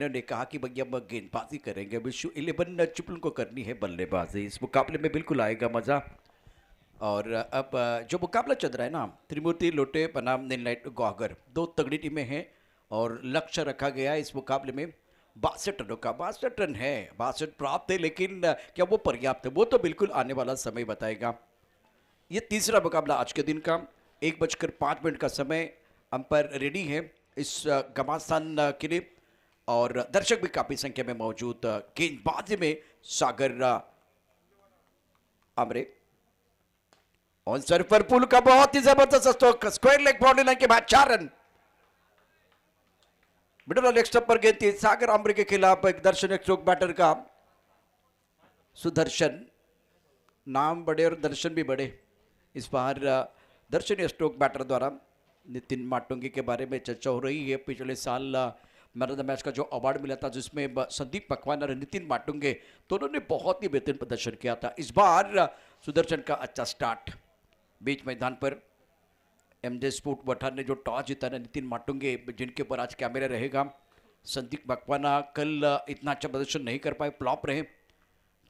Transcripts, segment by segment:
ने कहा कि भैया हम गेंदबाजी करेंगे, विश्व 11 ट्रिपल को करनी है बल्लेबाजी। इस मुकाबले में बिल्कुल आएगा मजा। और अब जो मुकाबला चल रहा है ना, त्रिमूर्ति लोटे बनाम नीललाइट गौहगर, दो तगड़ी टीमें हैं और लक्ष्य रखा गया है इस मुकाबले में 62 रनों का। 62 रन है, 62 प्राप्त है, लेकिन क्या वो पर्याप्त है, वो तो बिल्कुल आने वाला समय बताएगा। ये तीसरा मुकाबला आज के दिन का, 1:05 का समय। अंपायर रेडी है इस घमासान के लिए और दर्शक भी काफी संख्या में मौजूद। गेंदबाजी में सागर आमरे ऑन सर पर पुल का बहुत ही जबरदस्त stroke, square leg boundary line के बाद 4 रन। मिडल लेग स्टंप पर गेंद थी सागर आमरे के खिलाफ। एक दर्शन स्ट्रोक बैटर का सुदर्शन, नाम बड़े और दर्शन भी बड़े। इस बार दर्शन स्ट्रोक बैटर द्वारा नितिन माटुंगी के बारे में चर्चा हो रही है। पिछले साल मैन ऑफ द मैच का जो अवार्ड मिला था, जिसमें संदीप पकवान और नितिन माटुंगे दोनों ने बहुत ही बेहतरीन प्रदर्शन किया था। इस बार सुदर्शन का अच्छा स्टार्ट। बीच मैदान पर एमजे स्पोर्ट पठान ने जो टॉस जीता ना, नितिन माटुंगे जिनके ऊपर आज कैमरा रहेगा। संदीप मकवाना कल इतना अच्छा प्रदर्शन नहीं कर पाए, फ्लॉप रहे।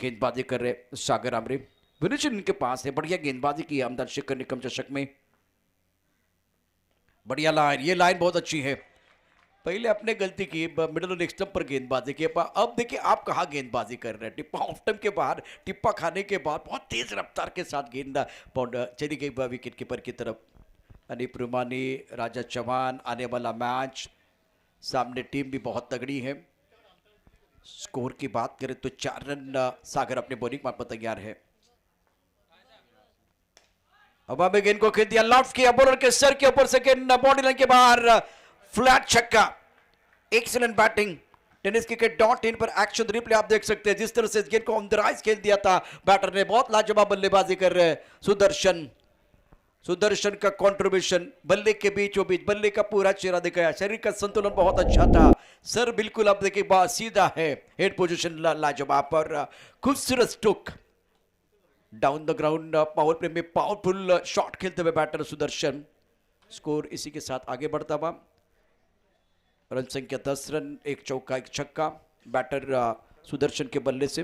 गेंदबाजी कर रहे सागर आमरे, विनिशन इनके पास है, बढ़िया गेंदबाजी की आमदार शिखर निकम चषक में। बढ़िया लाइन, ये लाइन बहुत अच्छी है। पहले अपने गलती की, मिडल लेग स्टंप पर गेंदबाजी की। अब देखिए आप कहाँ गेंदबाजी कर रहे हैं। टिप्पा ऑफ स्टंप के बाहर, टिप्पा खाने के बाद बहुत तेज रफ्तार के साथ गेंद चली गई विकेट कीपर की तरफ। अनिप रुमानी, राजा चौहान, आने वाला मैच, सामने टीम भी बहुत तगड़ी है। स्कोर की बात करें तो 4 रन सागर अपने बॉलिंग मार्ग पर तैयार है। हवा में गेंद को खेल दिया, लॉफ्ट किया, बॉलर के सर के ऊपर से गेंद बाउंड्री लाइन के बाहर, फ्लैट छक्का। Excellent batting. Tennis cricket dot in पर एक्शन रिप्ले आप देख सकते हैं, जिस तरह से गेंद को ऑन द राइज खेल दिया था बैटर ने। बहुत लाजवाब बल्लेबाजी कर रहे हैं सुदर्शन। सुदर्शन का कंट्रीब्यूशन, बल्ले के बीचों बीच बल्ले का पूरा चेहरा दिखाया, शरीर का संतुलन बहुत अच्छा था, सर बिल्कुल अब देखिए सीधा है, हेड पोजीशन लाजवाब पर खूबसूरत stroke. Down the ground power play में पावरफुल शॉट खेलते हुए बैटर सुदर्शन। स्कोर इसी के साथ आगे बढ़ता हुआ। रन संख्या 10 रन, एक चौका एक छक्का। बैटर सुदर्शन के बल्ले से।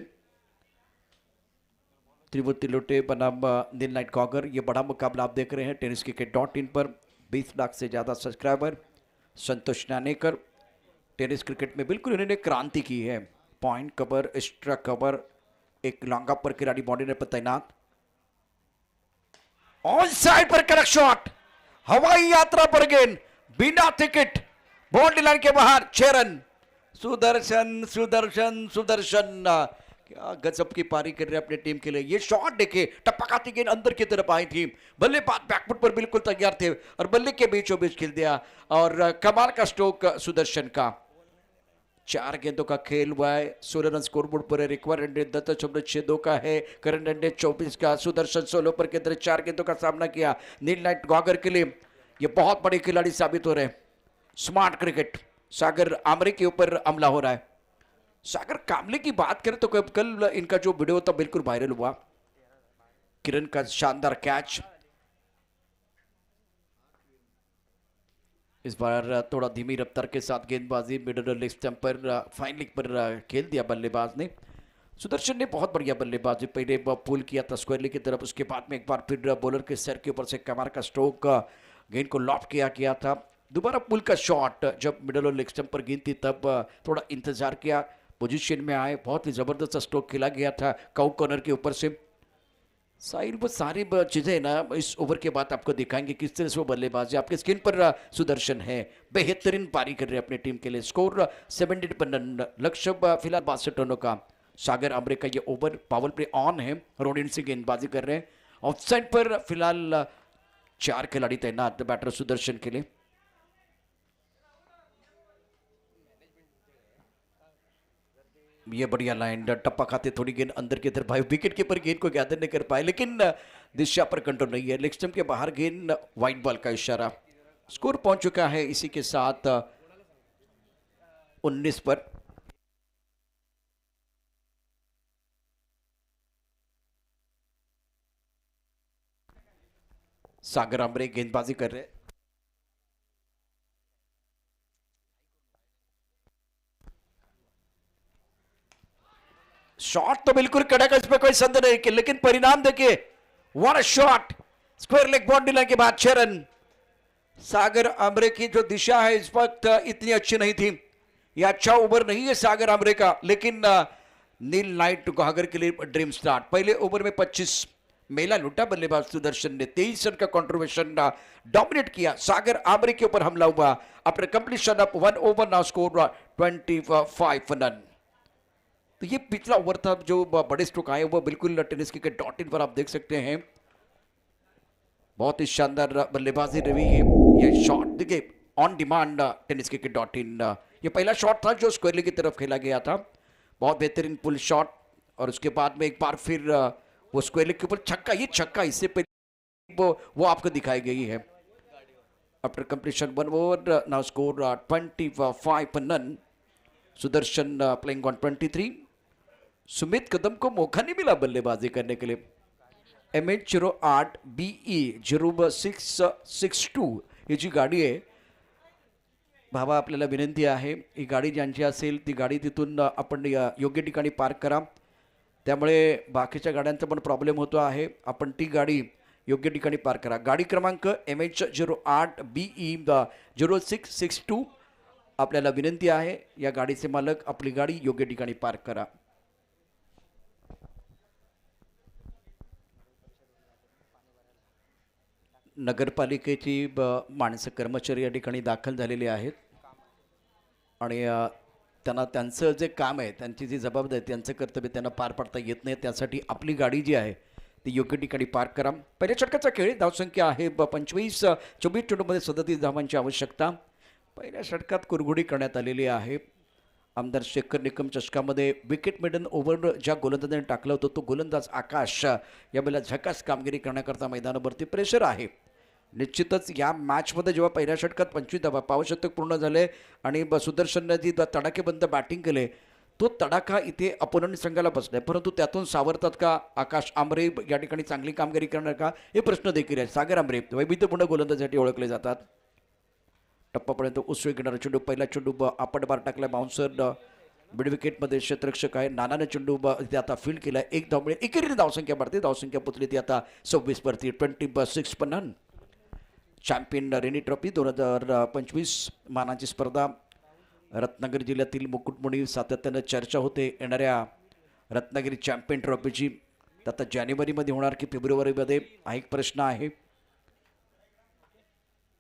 त्रिमूर्ति लोटे बनाम नीललाइट गौहगर, ये बड़ा मुकाबला आप देख रहे हैं टेनिस क्रिकेट डॉट इन पर। 20 लाख से ज़्यादा सब्सक्राइबर। संतोष नानेकर टेनिस क्रिकेट में बिल्कुल इन्होंने क्रांति की है। पॉइंट कवर, एक्स्ट्रा कवर, एक लॉन्ग अप पर खिलाड़ी बाउंड्री पर तैनात। ऑन साइड पर करेक्ट शॉट, हवाई यात्रा पर गेंद, बिना टिकट, बाउंड्री लाइन के बाहर, 6 रन। सुदर्शन सुदर्शन सुदर्शन क्या गजब की पारी कर रहे हैं अपने टीम के लिए। ये शॉट देखे, टपकाती गेंद अंदर की तरफ आई थी, बल्लेबाज बैकफुट पर बिल्कुल तैयार थे और बल्ले के बीचों बीच खेल दिया। और कमाल का स्ट्रोक सुदर्शन का। 4 गेंदों का खेल हुआ है, 16 रन स्कोरबोर्ड पर है। रिक्वायर्ड रन रेट 10.62 का है, करंट रन रेट 24 का। सुदर्शन 16 पर के अंदर 4 गेंदों का सामना किया। नीललाइट गौहगर के लिए ये बहुत बड़े खिलाड़ी साबित हो रहे हैं। स्मार्ट क्रिकेट, सागर आमरे के ऊपर हमला हो रहा है। सागर कामले की बात करें तो कल इनका जो वीडियो था बिल्कुल वायरल हुआ। किरण का शानदार कैच। इस बार थोड़ा धीमी रफ्तार के साथ गेंदबाजी, मिडल लेग स्टंप पर, फाइन लेग पर खेल दिया बल्लेबाज ने। सुदर्शन ने बहुत बढ़िया बल्लेबाजी, पहले पुल किया था स्क्वायर लेग की तरफ, उसके बाद में एक बार फिर बॉलर के सर के ऊपर से कमार का स्ट्रोक, गेंद को लॉफ्ट किया था। दोबारा पुल का शॉट, जब मिडल और लेग स्टंप पर गेंद थी तब थोड़ा इंतजार किया, पोजीशन में आए, बहुत ही जबरदस्त स्ट्रोक खेला गया था काउ कॉर्नर के ऊपर से। साहिल वो सारी चीजें ना इस ओवर के बाद आपको दिखाएंगे किस तरह से वो बल्लेबाजी। आपके स्क्रीन पर सुदर्शन है, बेहतरीन पारी कर रहे हैं अपनी टीम के लिए। स्कोर 70 रन, लक्ष्य फिलहाल 62 रनों का। सागर आमरे का ये ओवर पावर प्ले ऑन है, रोडिन से गेंदबाजी कर रहे हैं। ऑफसाइड पर फिलहाल 4 खिलाड़ी तैनात बैटर सुदर्शन के लिए। ये बढ़िया लाइन, टप्पा खाते थोड़ी गेंद अंदर की तरफ भाई, विकेट कीपर गेंद को गैदर नहीं कर पाए, लेकिन दिशा पर कंट्रोल नहीं है। लेग स्टंप के बाहर गेंद, वाइड बॉल का इशारा। स्कोर पहुंच चुका है इसी के साथ 19 पर। सागर आमरे गेंदबाजी कर रहे हैं। शॉट तो बिल्कुल कड़क है, इसमें कोई संदेह नहीं कि, लेकिन परिणाम देखिए, what a shot, square leg boundary line के बाद 6 रन। सागर आमरे की जो दिशा है इस वक्त इतनी अच्छी नहीं थी, यह अच्छा ओवर नहीं है सागर आमरे का, लेकिन नील नाइट गुहागर के लिए ड्रीम स्टार्ट। पहले ओवर में 25 मेला लुटा बल्लेबाज सुदर्शन ने 23 रन का कंट्रीब्यूशन डोमिनेट किया। सागर आमरे के ऊपर हमला हुआ। After completion of 1 over now score 25 run. तो ये पिछला ओवर था, जो बड़े स्ट्रोक आए वो बिल्कुल टेनिस क्रिकेट .in पर आप देख सकते हैं। बहुत ही शानदार बल्लेबाजी रही है। ये शॉट देखिए on demand tennis cricket .in। ये पहला शॉट था जो स्क्वायर लेग की तरफ खेला गया था, बहुत बेहतरीन पुल शॉट, और उसके बाद में एक बार फिर वो स्क्वायर लेग के ऊपर छक्का, ये छक्का इससे पहले वो आपको दिखाई गई है। After completion 1 over now score 25 run. Sudarshan playing on 23। Sumit Kadam को मौका नहीं मिला बल्लेबाजी करने के लिए। MH08 BE 0662 ही जी गाडी आहे, भावा आपल्याला विनंती आहे, ही गाडी ज्यांची असेल ती गाडी तिथून आपण योग्य ठिकाणी पार्क करा, त्यामुळे बाकीच्या गाड्यांचा पण प्रॉब्लेम होतो आहे। आपण ती गाडी योग्य ठिकाणी पार्क करा। गाडी क्रमांक MH08 BE 0662, आपल्याला विनंती आहे, या गाडीचे मालक आपली गाडी योग्य ठिकाणी पार्क करा। नगरपालिकेची माणसं कर्मचारी या ठिकाणी दाखल झालेले आहेत आणि त्यांना त्यांचं जे काम आहे, त्यांची जी जबाबदारी, त्यांचं कर्तव्य त्यांना पार पाडता येत नाही, त्यासाठी आपली गाडी जी आहे ती योग्य ठिकाणी पार्क करा। पहिल्या षटकाचा खेळ, धावसंख्या आहे 25, 24 चेंडूमध्ये 37 धावांची आवश्यकता। पहिल्या षटकात कुरघोडी करण्यात आलेली आहे। आमदार शेखर निकम चषकामध्ये विकेट मेडन ओव्हर ज्या गोलंदाजाने टाकला होता, तो गोलंदाज आकाश यावेळेला झकास कामगिरी करण्याकरता मैदानावरती प्रेशर आहे। निश्चितच या मॅचमध्ये जेव्हा पहिल्या षटकात 25 धावा, पावशतक पूर्ण झाले आणि सुदर्शनने जी तडाखेबंद बॅटिंग केले, तो तडाखा इथे अपोनंट संघाला बसलाय, परंतु त्यातून सावरतात का आकाश आमरे, या ठिकाणी चांगली कामगिरी करणार का, हे प्रश्न देखील आहे। सागर आमरे वैविध्यपूर्ण गोलंदाजासाठी ओळखले जातात। टप्पापर्यंत उसळी घेणारा चेंडू, पहिला चेंडू आपट बार टाकला, बाउन्सर मिड विकेटमध्ये क्षेत्ररक्षक आहे, नानाने चेंडू इथे आता फील्ड केला, 1 धाव मिळेल, एकेरी धावसंख्या वाढते, धावसंख्या पोचली ती आता 26 वरती, 26 रन। चॅम्पियन रेनी ट्रॉफी 2025 मानाची स्पर्धा, रत्नागिरी जिल्ह्यातील मुकुटमणी, सातत्यानं चर्चा होते येणाऱ्या रत्नागिरी चॅम्पियन ट्रॉफीची। आता जानेवारीमध्ये होणार की फेब्रुवारीमध्ये, हा एक प्रश्न आहे।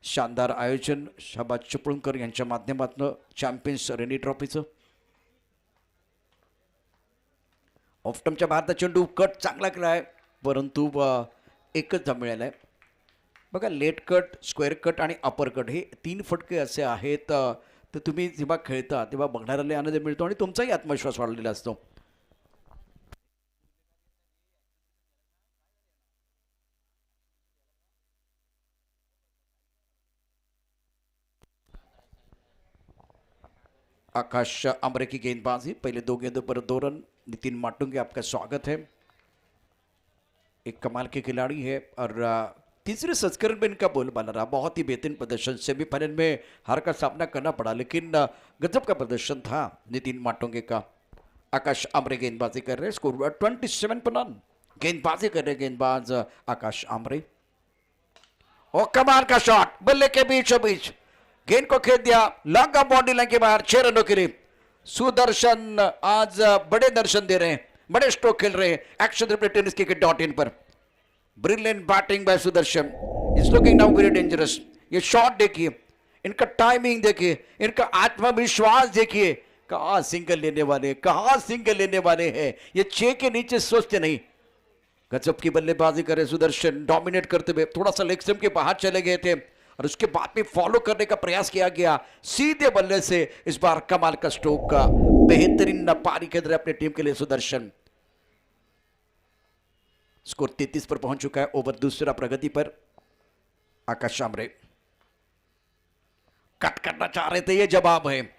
शानदार आयोजन शहबाज चिपळूणकर यांच्या माध्यमातून चॅम्पियन्स रेनी ट्रॉफीचं। ऑफ्टमच्या भारतात चेंडू कट चांगला केला आहे, परंतु एकच धाव मिळाला आहे। बघा, लेट कट, स्क्वेअर कट आणि अपर कट हे 3 फटके असे आहेत, तर तुम्ही जेव्हा खेळता तेव्हा बघणाऱ्याला आनंद मिळतो आणि तुमचाही आत्मविश्वास वाढलेला असतो। आकाश आमरे की गेंदबाजी, पहले 2 गेंदों पर 2 रन। नितिन माटुंगे, आपका स्वागत है। एक कमाल के खिलाड़ी है और तीसरे संस्करण में इनका बोलबाला रहा, बहुत ही बेहतरीन प्रदर्शन। सेमीफाइनल में हार का सामना करना पड़ा, लेकिन गजब का प्रदर्शन था नितिन माटुंगे का। आकाश आमरे गेंदबाजी कर रहे हैं, स्कोर 27 पर रन। गेंदबाजी कर रहे गेंदबाज आकाश आमरे, और कमाल का शॉट, बल्ले के बीचों बीच गेंद को खेद दिया, लॉन्ग ऑफ बाउंड्री लाइन के बाहर, 6 रनों के लिए। सुदर्शन आज बड़े दर्शन दे रहे हैं, बड़े स्ट्रोक खेल रहे हैं। Action replay tennis cricket .in पर। Brilliant batting bye Sudarshan, is looking now very dangerous. ये शॉट देखिए, इनका टाइमिंग देखिए, इनका आत्मविश्वास देखिए, कहाँ सिंगल लेने वाले, कहाँ सिंगल लेने वाले हैं, ये 6 के नीचे सोचते नहीं। गजब की बल्लेबाजी करे सुदर्शन, डोमिनेट करते हुए थोड़ा सा लेग स्टंप के बाहर चले गए थे और उसके बाद में फॉलो करने का प्रयास किया गया, सीधे बल्ले से इस बार कमाल का स्ट्रोक का बेहतरीन पारी के अंदर अपनी टीम के लिए सुदर्शन। स्कोर 33 पर पहुंच चुका है, ओवर दूसरा प्रगति पर। आकाश आमरे कट करना चाह रहे थे, ये जवाब है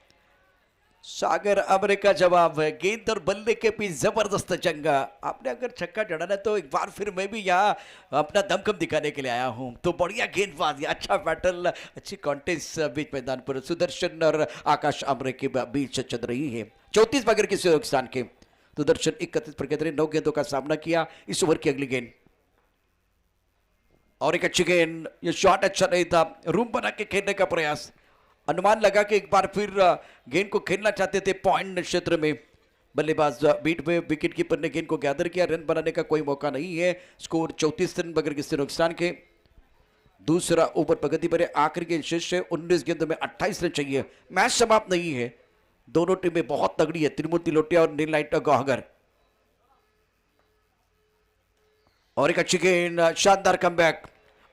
सागर आमरे का जवाब है। गेंद और बल्ले के बीच जबरदस्त जंगा। आपने अगर छक्का जड़ाना तो एक बार फिर मैं भी यहाँ अपना दमखम दिखाने के लिए आया हूँ। तो बढ़िया गेंदबाजी, अच्छा बैटल, अच्छी कॉन्टेस्ट बीच मैदान पर सुदर्शन और आकाश आमरे के बीच चल रही है। 34 बगैर किसी स्थान के सुदर्शन 31 पर गेंद 9 गेंदों का सामना किया इस ओवर की अगली गेंद। और एक अच्छी गेंद, ये शॉट अच्छा नहीं था, रूम बना के खेलने का प्रयास, अनुमान लगा कि एक बार फिर गेंद को खेलना चाहते थे पॉइंट क्षेत्र में। बल्लेबाज बीट में विकेट कीपर ने गेंद को गैदर किया, रन बनाने का कोई मौका नहीं है। स्कोर 34 रन बगैर किसी नुकसान के। दूसरा ओवर प्रगति पर, आखिरी गेंद शेष है, 19 गेंदों में 28 रन चाहिए। मैच समाप्त नहीं है, दोनों टीमें बहुत तगड़ी है, त्रिमूर्ति लोटिया और नीलनाइट गौहगर। और एक अच्छी गेंद, शानदार कमबैक,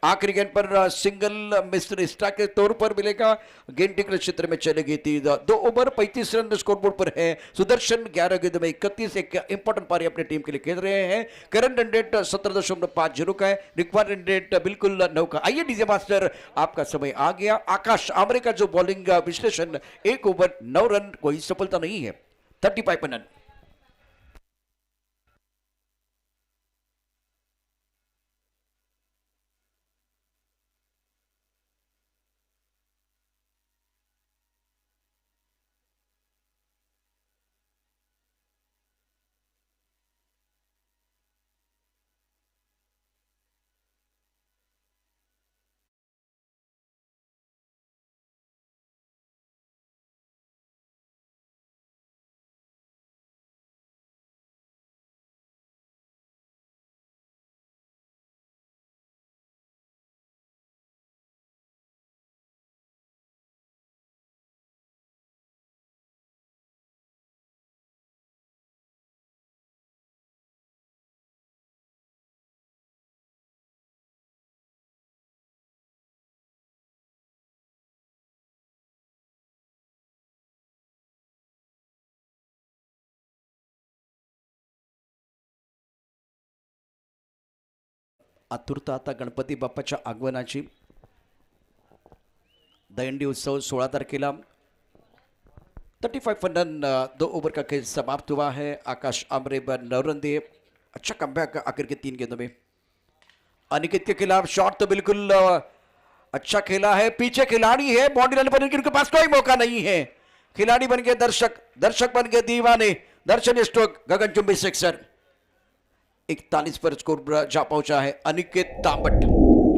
आखिरी गेंद पर सिंगल मिस्टर स्ट्राइक के तौर पर मिलेगा। गेंद टिकल क्षेत्र में चली गई थी। 2 ओवर 35 रन स्कोरबोर्ड पर है। सुदर्शन 11 गेंद में 31, एक इंपॉर्टेंट पारी अपनी टीम के लिए खेल रहे हैं। करंट रन रेट 17.50 का है, रिक्वायर्ड रन रेट बिल्कुल 9 का। आइए डीजे मास्टर, आपका समय आ गया। आकाश आमरे का जो बॉलिंग विश्लेषण, 1 ओवर 9 रन, कोई सफलता नहीं है, 35 रन। आतुरता आता गणपती बाप्पाच्या आगमनाची। दहीहंडी उत्सव 16 तारखेला। 35 रन, 2 ओवर का खेल समाप्त हुआ है। आकाश आमरे 9 रन दिए, अच्छा कमबैक आखिर के 3 गेंदों में। अनिकेत के खिलाफ शॉट तो बिल्कुल अच्छा खेला है, पीछे खिलाड़ी है, बाउंड्री लाइन पर उनके पास कोई मौका नहीं है। खिलाड़ी बन गए दर्शक, दर्शक बन गए दीवाने। दर्शन स्ट्रोक, गगनचुंबी सिक्सर। 41 पर स्कोर जा पहुंचा है अनिकेत तांबट।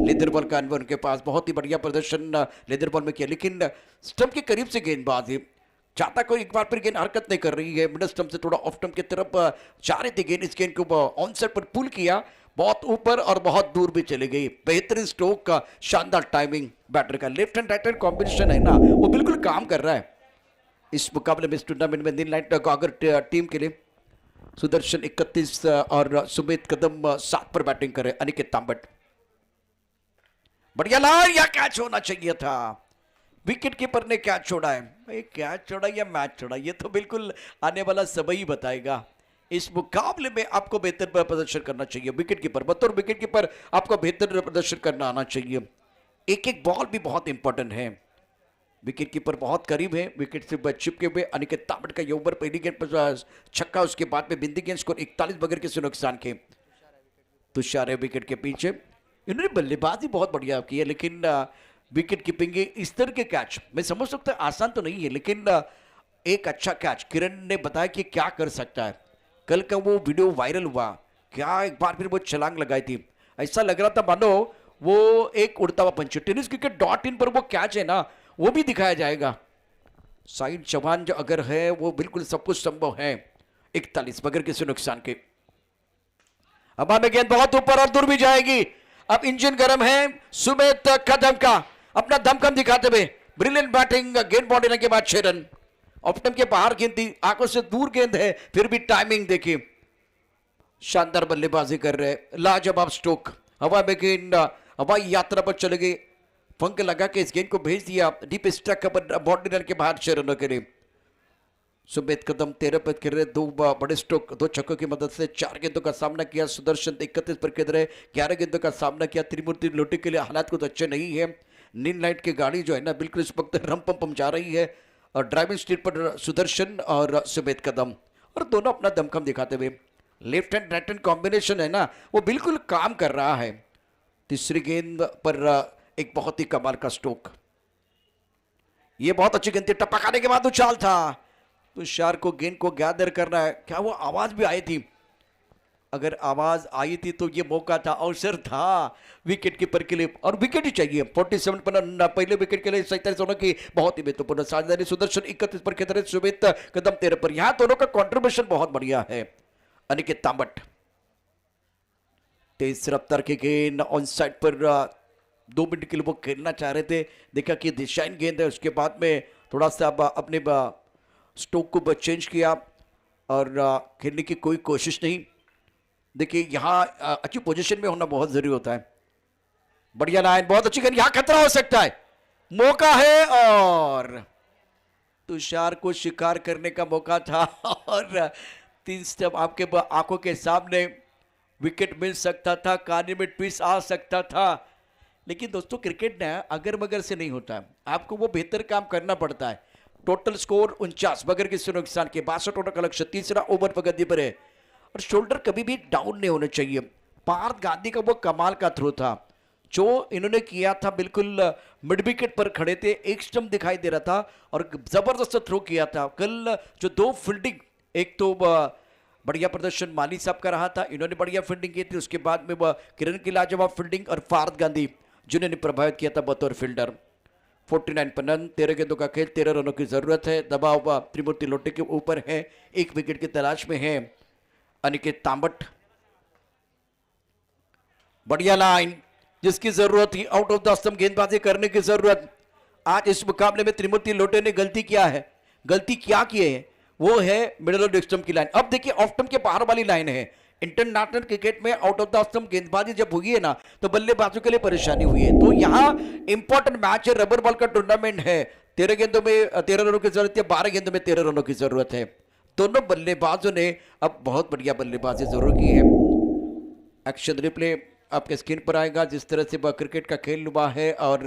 लेदर बॉल का अनवर उनके पास, बहुत ही बढ़िया प्रदर्शन लेदर बॉल में किया, लेकिन स्टंप के करीब से गेंदबाजी चाहता कोई, एक बार फिर गेंद हरकत नहीं कर रही है। मिडल स्टंप से थोड़ा ऑफ स्टंप की तरफ जा रही थी गेंद, इस गेंद को ऑन साइड पर पुल किया, बहुत ऊपर और बहुत दूर भी चली गई। बेहतरीन स्ट्रोक का, शानदार टाइमिंग बैटर का। Left and right hand combination है ना, वो बिल्कुल काम कर रहा है इस मुकाबले में, इस टूर्नामेंट में। नीलनाइट गौहगर टीम के लिए सुदर्शन 31 और सुमित कदम 7 पर बैटिंग करे। अनिकेत तांबट, बढ़िया लाइन, या कैच होना चाहिए था। विकेट कीपर ने कैच छोड़ा है भाई, कैच छोड़ा या मैच छोड़ा, ये तो बिल्कुल आने वाला समय ही बताएगा। इस मुकाबले में आपको बेहतर प्रदर्शन करना चाहिए। विकेट कीपर, बतौर विकेट कीपर आपको बेहतर प्रदर्शन करना आना चाहिए। एक एक बॉल भी बहुत इंपॉर्टेंट है। विकेट कीपर बहुत करीब है, विकेट से चिपके हुए। अनिकेत तांबट का ये ओवर, पहली गेंद पर छक्का, उसके बाद में बिंदी गेंद, स्कोर 41 बगैर किसी नुकसान के। तुषार है विकेट के पीछे। इन्होंने बल्लेबाजी बहुत बढ़िया की है, लेकिन विकेट कीपिंग, इस तरह के कैच मैं समझ सकता है आसान तो नहीं है, लेकिन एक अच्छा कैच। किरण ने बताया कि क्या कर सकता है। कल का वो वीडियो वायरल हुआ, क्या एक बार फिर वो छलांग लगाई थी, ऐसा लग रहा था मानो वो एक उड़ता हुआ पंच। टेनिस क्रिकेट .in पर वो कैच है ना, वो भी दिखाया जाएगा। साइड चौहान जो अगर है, वो बिल्कुल सब कुछ संभव है। 41 बगैर किसी नुकसान के। अब हमें गेंद बहुत ऊपर और दूर भी जाएगी। अब इंजन गर्म है सुमित कदम का, अपना दमखम दिखाते हुए। ब्रिलियंट बैटिंग, गेंद बाउंड्री लाइन के बाद 6 रन। ऑफ के बाहर गेंद थी, आंखों से दूर गेंद है, फिर भी टाइमिंग देखिए, शानदार बल्लेबाजी कर रहे, लाजवाब स्ट्रोक। हवा में गेंद हवाई यात्रा पर चले गई, फंक लगा के इस गेंद को भेज दिया डीप स्ट्राइक पर, बाउंड्री लाइन के बाहर 6 रनों के लिए। सुमित कदम 13 पर खेल रहे, 2 बड़े स्ट्रोक, 2 छक्कों की मदद से 4 गेंदों का सामना किया। सुदर्शन 31 पर खेल रहे, 11 गेंदों का सामना किया। त्रिमूर्ति लोटी के लिए हालात कुछ अच्छे नहीं है। नीलनाइट की गाड़ी जो है ना, बिल्कुल इस वक्त रम पम जा रही है, और ड्राइविंग सीट पर सुदर्शन और सुमित कदम, और दोनों अपना दमखम दिखाते हुए। Left hand right hand combination है ना, वो बिल्कुल काम कर रहा है। तीसरी गेंद पर एक बहुत ही कमाल का स्ट्रोक, ये बहुत अच्छी गेंद थी, टपकाने के बाद उछाल था, तुषार को गेंद को गैदर करना है। क्या वो आवाज भी आई थी? अगर आवाज आई थी तो ये मौका था, अवसर था विकेट कीपर के लिए, और विकेट ही चाहिए। 47 पर पहले विकेट के लिए 47 होने की बहुत ही महत्वपूर्ण साझेदारी। सुदर्शन 31 पर खेल रहे, सुमित कदम 13 पर। यहां दोनों का कॉन्ट्रीब्यूशन बहुत बढ़िया है। अनिकेत तांबट तेज रफ्तार की गेंद ऑन साइड पर 2 मिनट के लिए वो खेलना चाह रहे थे, देखा कि दिशाहीन गेंद है। उसके बाद में थोड़ा सा अपने स्ट्रोक को चेंज किया और खेलने की कोई कोशिश नहीं। देखिए यहाँ अच्छी पोजीशन में होना बहुत जरूरी होता है। बढ़िया लाइन, बहुत अच्छी गेंद, यहाँ खतरा हो सकता है, मौका है और तुषार को शिकार करने का मौका था और 3 स्टेप आपके आंखों के सामने विकेट मिल सकता था, कानी में ट्विस्ट आ सकता था। लेकिन दोस्तों क्रिकेट ना अगर मगर से नहीं होता है, आपको वो बेहतर काम करना पड़ता है। टोटल स्कोर 49 बगैर किसी नुकसान के, 62 टोटल का लक्ष्य, तीसरा ओवर पर गद्दी पर है और शोल्डर कभी भी डाउन नहीं होने चाहिए। पार्थ गांधी का वो कमाल का थ्रो था जो इन्होंने किया था, बिल्कुल मिड विकेट पर खड़े थे, एक स्टंप दिखाई दे रहा था और जबरदस्त थ्रो किया था। कल जो 2 फील्डिंग, एक तो बढ़िया प्रदर्शन माली साहब का रहा था, इन्होंने बढ़िया फील्डिंग की थी, उसके बाद में वह किरण की लाजवाब फील्डिंग और पार्थ गांधी जिन्होंने प्रभावित किया था बतौर फील्डर। 49 पर रन, 13 गेंदों का खेल, 13 रनों की जरूरत है। दबाव त्रिमूर्ति लोटे के ऊपर है, 1 विकेट की तलाश में है अनिकेत तांबट। बढ़िया लाइन, जिसकी जरूरत थी, आउट ऑफ द स्टंप गेंदबाजी करने की जरूरत। आज इस मुकाबले में त्रिमूर्ति लोटे ने गलती क्या है, गलती क्या की है, वो है मिडल ऑफ द स्टंप की लाइन। अब देखिए ऑफ स्टंप के बाहर वाली लाइन है। इंटरनेशनल क्रिकेट में आउट ऑफ द स्टंप गेंदबाजी जब हुई है ना तो बल्लेबाजों के लिए परेशानी हुई है। तो यहाँ इंपॉर्टेंट मैच है, रबर बॉल का टूर्नामेंट है। 13 गेंदों में 13 रनों की जरूरत है, 12 गेंदों में 13 रनों की जरूरत है। दोनों बल्लेबाजों ने अब बहुत बढ़िया बल्लेबाजी जरूर की है। एक्शन रिप्ले आपके स्क्रीन पर आएगा, जिस तरह से क्रिकेट का खेल हुआ है और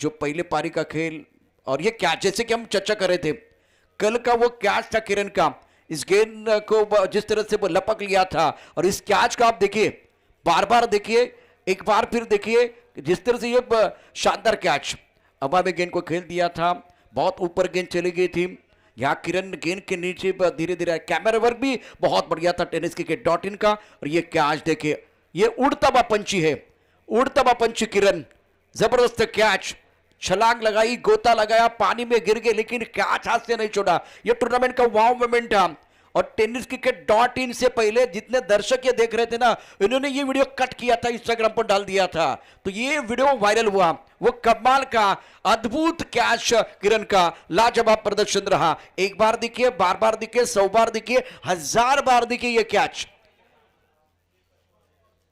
जो पहले पारी का खेल और ये कैच, जैसे कि हम चर्चा कर रहे थे कल का वो कैच था किरण का, इस गेंद को जिस तरह से वो लपक लिया था और इस कैच का आप देखिए, बार बार देखिए, एक बार फिर देखिए जिस तरह से ये शानदार कैच हवा में गेंद को खेल दिया था, बहुत ऊपर गेंद चली गई थी। यहाँ किरण गेंद के नीचे धीरे धीरे, कैमरा वर्क भी बहुत बढ़िया था टेनिस क्रिकेट.in का। और ये कैच देखिए, ये उड़ता हुआ पंछी है, उड़ता हुआ पंछी किरण, जबरदस्त कैच, छलांग लगाई, गोता लगाया, पानी में गिर गए लेकिन कैच हाथ से नहीं छोड़ा। ये टूर्नामेंट का वाव मोमेंट था। और टेनिस क्रिकेट.in से पहले जितने दर्शक ये देख रहे थे ना, इन्होंने ये वीडियो कट किया था, इंस्टाग्राम पर डाल दिया था, तो ये वीडियो वायरल हुआ। वो कमाल का अद्भुत कैच किरण का लाजवाब प्रदर्शन रहा। एक बार दिखिए, बार बार दिखिए, 100 बार दिखिए, 1000 बार दिखिए, ये catch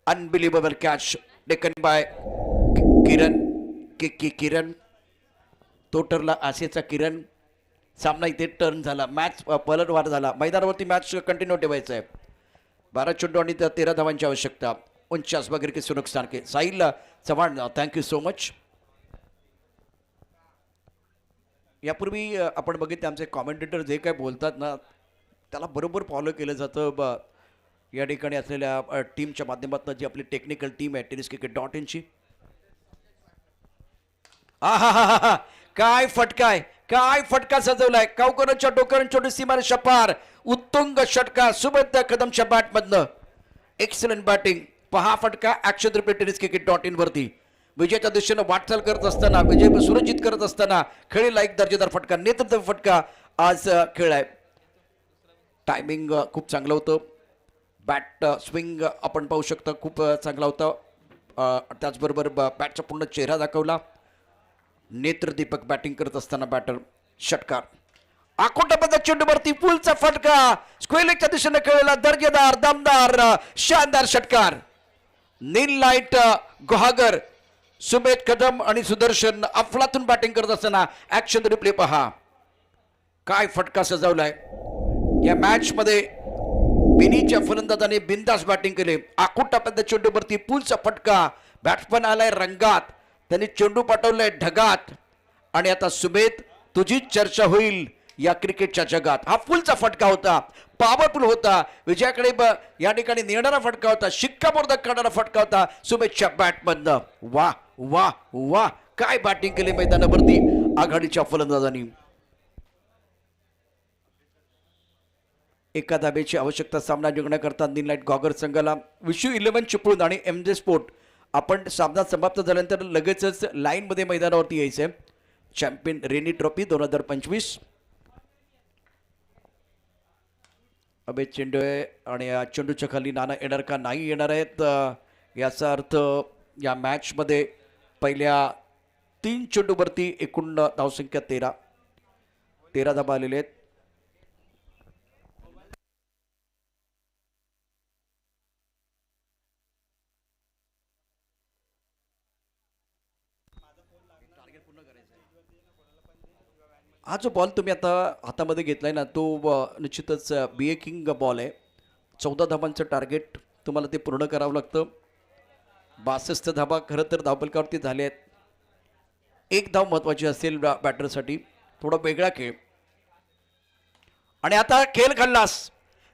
unbelievable catch taken by Kiran Kiran तो ठरला आशेचा किरण. सामना इथे टर्न झाला, मॅच पलटवार झाला, मैदानावरती मॅच कंटिन्यू ठेवायचं आहे. 12 चेंडू आणि 13 धावांची आवश्यकता. 49 वगैरे के नुकसान के. साहिल चव्हाण, थँक्यू सो मच. यापूर्वी आपण बघितले आमचे कॉमेंटेटर जे काय बोलतात ना त्याला बरोबर फॉलो केलं जातं. या ठिकाणी असलेल्या टीमच्या माध्यमातून जी आपली टेक्निकल टीम आहे टेनिस क्रिकेट.in ची. आहा काय फटका आहे, काय फटका सजवलाय. कावकरांच्या डोक्यावरून छोटी सीमा शपार, उत्तुंग षटकार सुबेद कदमच्या बॅटमधनं. Excellent batting. पहा फटका ऍक्शन रिप्ले टेनिस क्रिकेट.in वरती. विजयाच्या दिशेनं वाटचाल करत असताना, विजय सुरक्षित करत असताना खेळीला एक दर्जेदार फटका, नेतृत्व फटका आज खेळाय. टायमिंग खूप चांगलं होतं. बॅट स्विंग आपण पाहू शकता खूप चांगला होता. त्याचबरोबर बॅटचा पूर्ण चेहरा दाखवला. नेत्रदीपक बॅटिंग करत असताना बॅटर षटकार. आकोटापदा चेंडूवरती पुलचा फटका, स्क्वेअरच्या दिशेने खेळलेला दर्जेदार दमदार शानदार षटकार. नील लाईट गुहागर, सुमेध कदम आणि सुदर्शन अफलातून बॅटिंग करत असताना ऍक्शन रिप्ले पहा. काय फटका सजवलाय. या मॅच मध्ये बिनीच्या फलंदाजाने बिंदास बॅटिंग केले. आकोटापदा चेंडूवरती पुलचा फटका, बॅट्समन आलाय रंगात, त्यांनी चेंडू पाठवलाय ढगात. आणि आता सुमेध तुझी चर्चा होईल या क्रिकेटच्या जगात. हा फुलचा फटका होता, पॉवरफुल होता, विजयाकडे या ठिकाणी नेणारा फटका होता, शिक्कामोर्तब करणारा फटका होता सुमेधच्या बॅटमधनं. वाह वाह वाह, काय बॅटिंग केली मैदानावरती आघाडीच्या फलंदाजांनी. एका धाब्याची आवश्यकता सामना जिंकण्याकरता नील गॉगर संघाला. विशू 11 चिपळूण आणि MJ स्पोर्ट आपण सामना समाप्त झाल्यानंतर लगेचच लाईनमध्ये मैदानावरती यायचं आहे. चॅम्पियन रेनी ट्रॉफी 2025. अबे चेंडू आहे आणि या चेंडूच्या खाली नाना येणार का नाही येणार आहेत. याचा अर्थ या मॅचमध्ये पहिल्या 3 चेंडूवरती एकूण धावसंख्या 13 धाबा आलेले आहेत. हा जो बॉल तुम्ही आता हातामध्ये घेतलाय ना तो निश्चितच BA किंग बॉल आहे. 14 धाबांचं टार्गेट तुम्हाला ते पूर्ण करावं लागतं. 62 धाबा खरं तर धावफलकावरती झाले आहेत. एक धाव महत्वाची असेल बॅटरसाठी. थोडा वेगळा खेळ आणि आता खेळ खल्लास.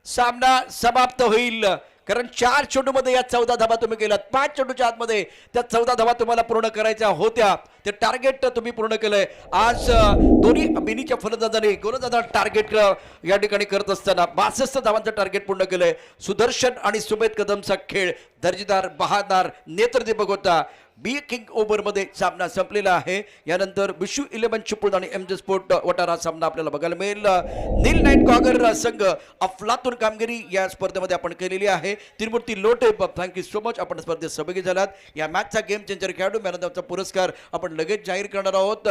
सामना समाप्त होईल कारण 4 चेंडूमध्ये या 14 धाबा तुम्ही केलात. 5 चेंडूच्या आतमध्ये त्या 14 धाबा तुम्हाला पूर्ण करायच्या होत्या. ते टार्गेट तुम्ही पूर्ण केलंय. आज दोन्ही बिनीच्या फलंदाजाने गोलंदाजा टार्गेट या ठिकाणी करत असताना 62 धावांचं टार्गेट पूर्ण केलंय. सुदर्शन आणि सुमेध कदमचा खेळ दर्जेदार बहादार नेत्रदीपक होता. BA किंग ओव्हरमध्ये सामना संपलेला आहे. यानंतर विशू 11 चिपळूण आणि MJ स्पोर्ट वटारा सामना आपल्याला बघायला मिळेल. नील गॉगर संघ अफलातून कामगिरी या स्पर्धेमध्ये आपण केलेली आहे. त्रिमूर्ती लोटे थँक्यू सो मच. आपण स्पर्धेत सहभागी झालात. या मॅचचा गेम चेंजर खेळाडू मॅन ऑफ द पुरस्कार आपण लगेच जाहीर करणार आहोत.